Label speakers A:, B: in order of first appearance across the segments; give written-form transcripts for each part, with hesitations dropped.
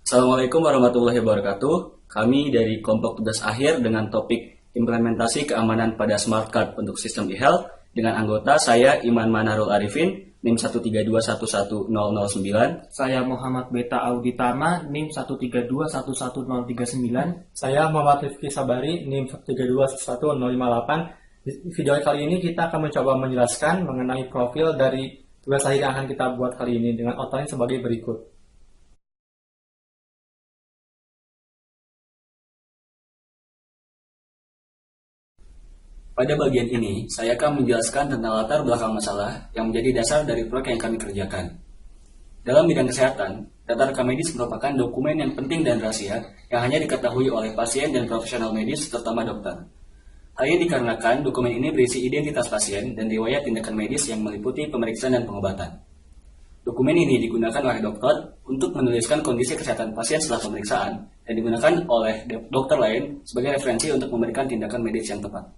A: Assalamualaikum warahmatullahi wabarakatuh. Kami dari kelompok tugas akhir dengan topik implementasi keamanan pada smart card untuk sistem e-health dengan anggota saya Iman Manarul Arifin, NIM 132111009.
B: Saya Muhammad Beta Auditama, NIM 132111039.
C: Saya Muhammad Rifki Sabari, NIM 1321058. Di video kali ini kita akan mencoba menjelaskan mengenai profil dari tugas akhir yang akan kita buat kali ini dengan outline sebagai berikut.
A: Pada bagian ini, saya akan menjelaskan tentang latar belakang masalah yang menjadi dasar dari proyek yang kami kerjakan. Dalam bidang kesehatan, data rekam medis merupakan dokumen yang penting dan rahasia yang hanya diketahui oleh pasien dan profesional medis, terutama dokter. Hal ini dikarenakan dokumen ini berisi identitas pasien dan riwayat tindakan medis yang meliputi pemeriksaan dan pengobatan. Dokumen ini digunakan oleh dokter untuk menuliskan kondisi kesehatan pasien setelah pemeriksaan dan digunakan oleh dokter lain sebagai referensi untuk memberikan tindakan medis yang tepat.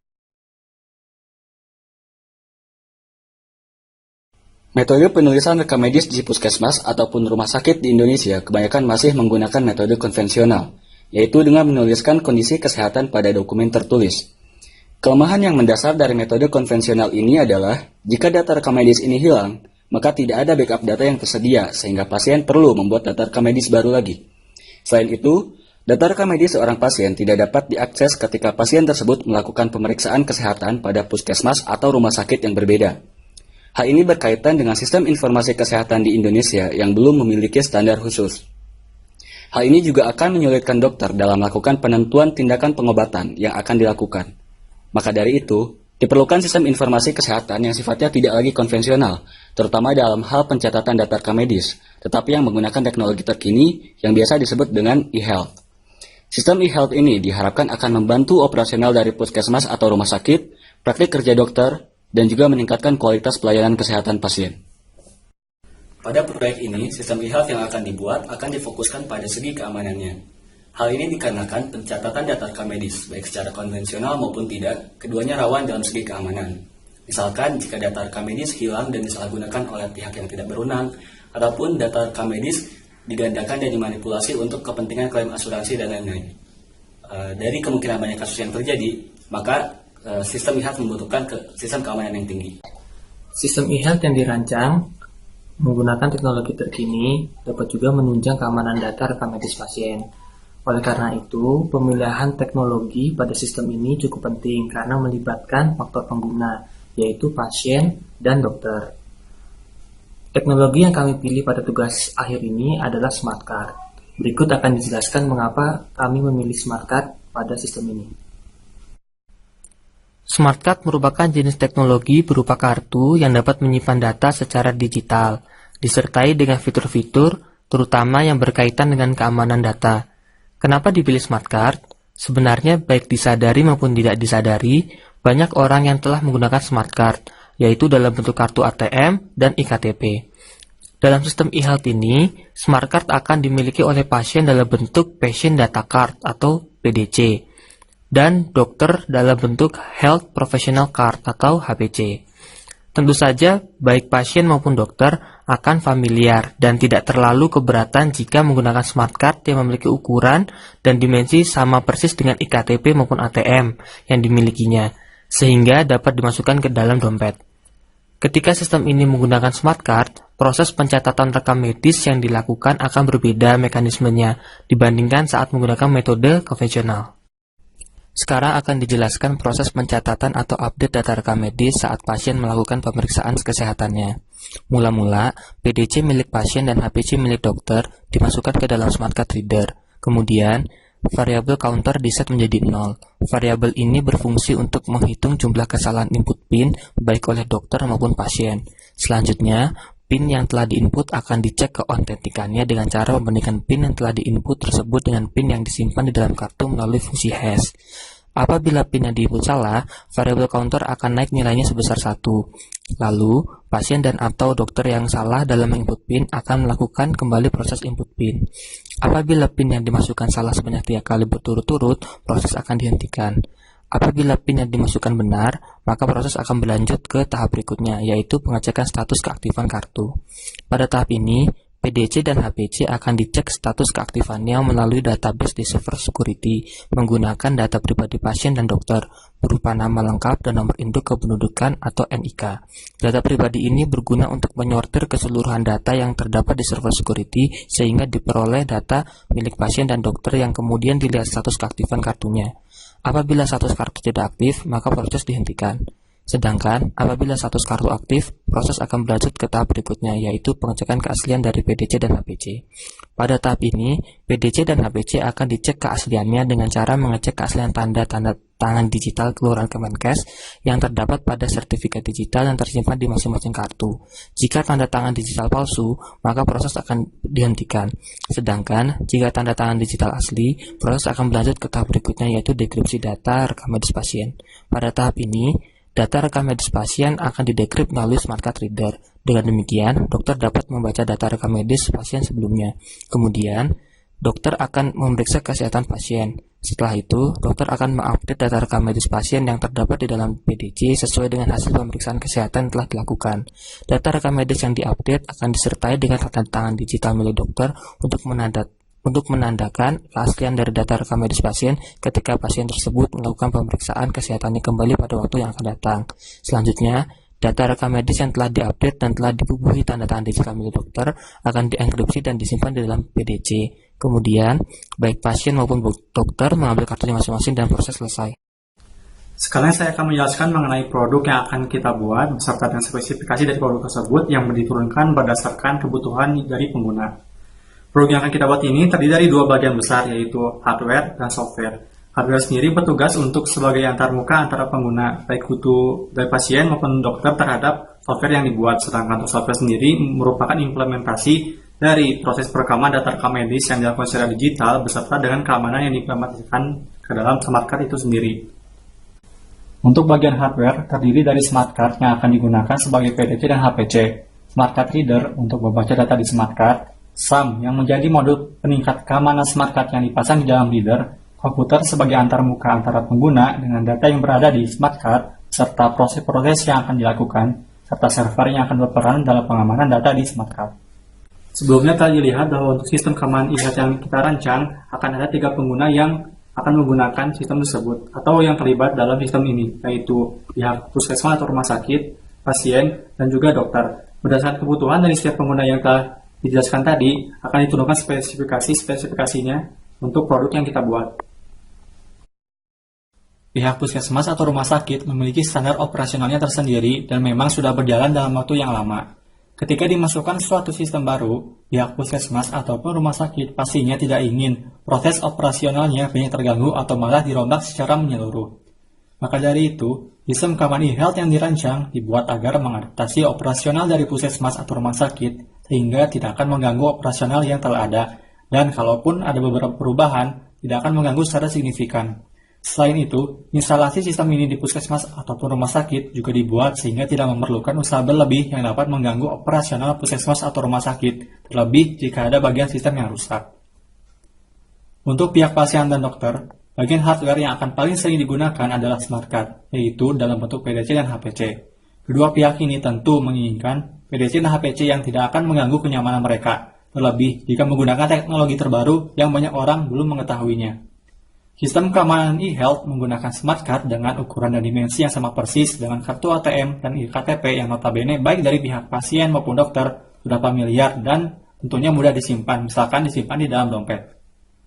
A: Metode penulisan rekam medis di puskesmas ataupun rumah sakit di Indonesia kebanyakan masih menggunakan metode konvensional, yaitu dengan menuliskan kondisi kesehatan pada dokumen tertulis. Kelemahan yang mendasar dari metode konvensional ini adalah, jika data rekam medis ini hilang, maka tidak ada backup data yang tersedia sehingga pasien perlu membuat data rekam medis baru lagi. Selain itu, data rekam medis seorang pasien tidak dapat diakses ketika pasien tersebut melakukan pemeriksaan kesehatan pada puskesmas atau rumah sakit yang berbeda. Hal ini berkaitan dengan sistem informasi kesehatan di Indonesia yang belum memiliki standar khusus. Hal ini juga akan menyulitkan dokter dalam melakukan penentuan tindakan pengobatan yang akan dilakukan. Maka dari itu, diperlukan sistem informasi kesehatan yang sifatnya tidak lagi konvensional, terutama dalam hal pencatatan data rekam medis, tetapi yang menggunakan teknologi terkini yang biasa disebut dengan e-health. Sistem e-health ini diharapkan akan membantu operasional dari puskesmas atau rumah sakit, praktik kerja dokter, dan juga meningkatkan kualitas pelayanan kesehatan pasien. Pada proyek ini, sistem e-health yang akan dibuat akan difokuskan pada segi keamanannya. Hal ini dikarenakan pencatatan data rekam medis, baik secara konvensional maupun tidak, keduanya rawan dalam segi keamanan. Misalkan, jika data rekam medis hilang dan disalahgunakan oleh pihak yang tidak berwenang, ataupun data rekam medis digandakan dan dimanipulasi untuk kepentingan klaim asuransi dan lain-lain. Dari kemungkinan banyak kasus yang terjadi, maka sistem e-health membutuhkan sistem keamanan yang tinggi.
B: Sistem e-health yang dirancang menggunakan teknologi terkini dapat juga menunjang keamanan data rekam medis pasien. Oleh karena itu, pemilihan teknologi pada sistem ini cukup penting karena melibatkan faktor pengguna, yaitu pasien dan dokter. Teknologi yang kami pilih pada tugas akhir ini adalah smart card. Berikut akan dijelaskan mengapa kami memilih smart card pada sistem ini. Smart card merupakan jenis teknologi berupa kartu yang dapat menyimpan data secara digital, disertai dengan fitur-fitur, terutama yang berkaitan dengan keamanan data. Kenapa dipilih smart card? Sebenarnya baik disadari maupun tidak disadari, banyak orang yang telah menggunakan smart card, yaitu dalam bentuk kartu ATM dan iktp. Dalam sistem e-health ini, smart card akan dimiliki oleh pasien dalam bentuk patient data card atau PDC. Dan dokter dalam bentuk Health Professional Card atau HPC. Tentu saja, baik pasien maupun dokter akan familiar dan tidak terlalu keberatan jika menggunakan smart card yang memiliki ukuran dan dimensi sama persis dengan iktp maupun ATM yang dimilikinya, sehingga dapat dimasukkan ke dalam dompet. Ketika sistem ini menggunakan smart card, proses pencatatan rekam medis yang dilakukan akan berbeda mekanismenya dibandingkan saat menggunakan metode konvensional. Sekarang akan dijelaskan proses pencatatan atau update data rekam medis saat pasien melakukan pemeriksaan kesehatannya. Mula-mula, PDC milik pasien dan HPC milik dokter dimasukkan ke dalam smart card reader. Kemudian, variabel counter diset menjadi 0. Variabel ini berfungsi untuk menghitung jumlah kesalahan input PIN baik oleh dokter maupun pasien. Selanjutnya, PIN yang telah diinput akan dicek keautentikannya dengan cara membandingkan PIN yang telah diinput tersebut dengan PIN yang disimpan di dalam kartu melalui fungsi hash. Apabila PIN yang diinput salah, variabel counter akan naik nilainya sebesar 1. Lalu, pasien dan atau dokter yang salah dalam input PIN akan melakukan kembali proses input PIN. Apabila PIN yang dimasukkan salah sebanyak 3 kali berturut-turut, proses akan dihentikan. Apabila PIN yang dimasukkan benar, maka proses akan berlanjut ke tahap berikutnya, yaitu pengecekan status keaktifan kartu. Pada tahap ini, PDC dan HPC akan dicek status keaktifannya melalui database di server security menggunakan data pribadi pasien dan dokter berupa nama lengkap dan nomor induk kependudukan atau NIK. Data pribadi ini berguna untuk menyortir keseluruhan data yang terdapat di server security sehingga diperoleh data milik pasien dan dokter yang kemudian dilihat status keaktifan kartunya. Apabila status kartu tidak aktif, maka proses dihentikan. Sedangkan, apabila status kartu aktif, proses akan berlanjut ke tahap berikutnya, yaitu pengecekan keaslian dari PDC dan HPC. Pada tahap ini, PDC dan HPC akan dicek keasliannya dengan cara mengecek keaslian tanda-tanda tangan digital Kelurahan Kemenkes yang terdapat pada sertifikat digital yang tersimpan di masing-masing kartu. Jika tanda tangan digital palsu, maka proses akan dihentikan. Sedangkan, jika tanda tangan digital asli, proses akan berlanjut ke tahap berikutnya, yaitu dekripsi data rekam medis pasien. Pada tahap ini, data rekam medis pasien akan didekrip melalui smart card reader. Dengan demikian, dokter dapat membaca data rekam medis pasien sebelumnya. Kemudian, dokter akan memeriksa kesehatan pasien. Setelah itu, dokter akan mengupdate data rekam medis pasien yang terdapat di dalam PDC sesuai dengan hasil pemeriksaan kesehatan yang telah dilakukan. Data rekam medis yang diupdate akan disertai dengan tanda tangan digital milik dokter untuk menandakan keaslian dari data rekam medis pasien ketika pasien tersebut melakukan pemeriksaan kesehatannya kembali pada waktu yang akan datang. Selanjutnya, data rekam medis yang telah diupdate dan telah dibubuhi tanda tangan digital milik dokter akan dienkripsi dan disimpan di dalam PDC. Kemudian, baik pasien maupun dokter mengambil kartunya masing-masing dan proses selesai.
C: Sekarang saya akan menjelaskan mengenai produk yang akan kita buat beserta dengan spesifikasi dari produk tersebut yang diturunkan berdasarkan kebutuhan dari pengguna. Produk yang akan kita buat ini terdiri dari dua bagian besar, yaitu hardware dan software. Hardware sendiri bertugas untuk sebagai antarmuka antara pengguna, baik itu dari pasien maupun dokter terhadap software yang dibuat. Sedangkan untuk software sendiri merupakan implementasi dari proses perekaman data rekam medis yang dilakukan secara digital beserta dengan keamanan yang diimplementasikan ke dalam smart card itu sendiri. Untuk bagian hardware terdiri dari smart card yang akan digunakan sebagai PDC dan HPC, smart card reader untuk membaca data di smart card, SAM yang menjadi modul peningkat keamanan smart card yang dipasang di dalam reader, komputer sebagai antarmuka antara pengguna dengan data yang berada di smart card, serta proses-proses yang akan dilakukan, serta server yang akan berperan dalam pengamanan data di smart card. Sebelumnya telah dilihat bahwa untuk sistem keamanan e-health yang kita rancang, akan ada 3 pengguna yang akan menggunakan sistem tersebut atau yang terlibat dalam sistem ini, yaitu pihak puskesmas atau rumah sakit, pasien, dan juga dokter. Berdasarkan kebutuhan dari setiap pengguna yang telah dijelaskan tadi, akan diturunkan spesifikasinya untuk produk yang kita buat. Pihak puskesmas atau rumah sakit memiliki standar operasionalnya tersendiri dan memang sudah berjalan dalam waktu yang lama. Ketika dimasukkan suatu sistem baru, pihak puskesmas ataupun rumah sakit pastinya tidak ingin proses operasionalnya banyak terganggu atau malah dirombak secara menyeluruh. Maka dari itu, sistem keamanan e-health yang dirancang dibuat agar mengadaptasi operasional dari puskesmas atau rumah sakit sehingga tidak akan mengganggu operasional yang telah ada, dan kalaupun ada beberapa perubahan, tidak akan mengganggu secara signifikan. Selain itu, instalasi sistem ini di puskesmas ataupun rumah sakit juga dibuat sehingga tidak memerlukan usaha berlebih yang dapat mengganggu operasional puskesmas atau rumah sakit, terlebih jika ada bagian sistem yang rusak. Untuk pihak pasien dan dokter, bagian hardware yang akan paling sering digunakan adalah smart card, yaitu dalam bentuk PDC dan HPC. Kedua pihak ini tentu menginginkan PDC dan HPC yang tidak akan mengganggu kenyamanan mereka, terlebih jika menggunakan teknologi terbaru yang banyak orang belum mengetahuinya. Sistem keamanan e-health menggunakan smart card dengan ukuran dan dimensi yang sama persis dengan kartu ATM dan iktp yang notabene baik dari pihak pasien maupun dokter sudah familiar dan tentunya mudah disimpan, misalkan disimpan di dalam dompet.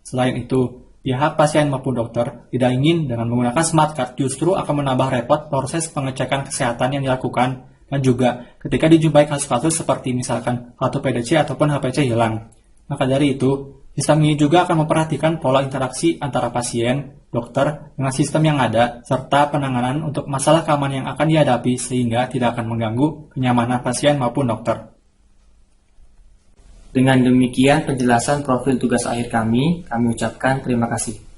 C: Selain itu, pihak pasien maupun dokter tidak ingin dengan menggunakan smart card justru akan menambah repot proses pengecekan kesehatan yang dilakukan, dan juga ketika dijumpai kasus-kasus seperti misalkan kartu PDC ataupun HPC hilang. Maka dari itu, sistem ini juga akan memperhatikan pola interaksi antara pasien, dokter, dengan sistem yang ada, serta penanganan untuk masalah keamanan yang akan dihadapi sehingga tidak akan mengganggu kenyamanan pasien maupun dokter.
B: Dengan demikian penjelasan profil tugas akhir kami ucapkan terima kasih.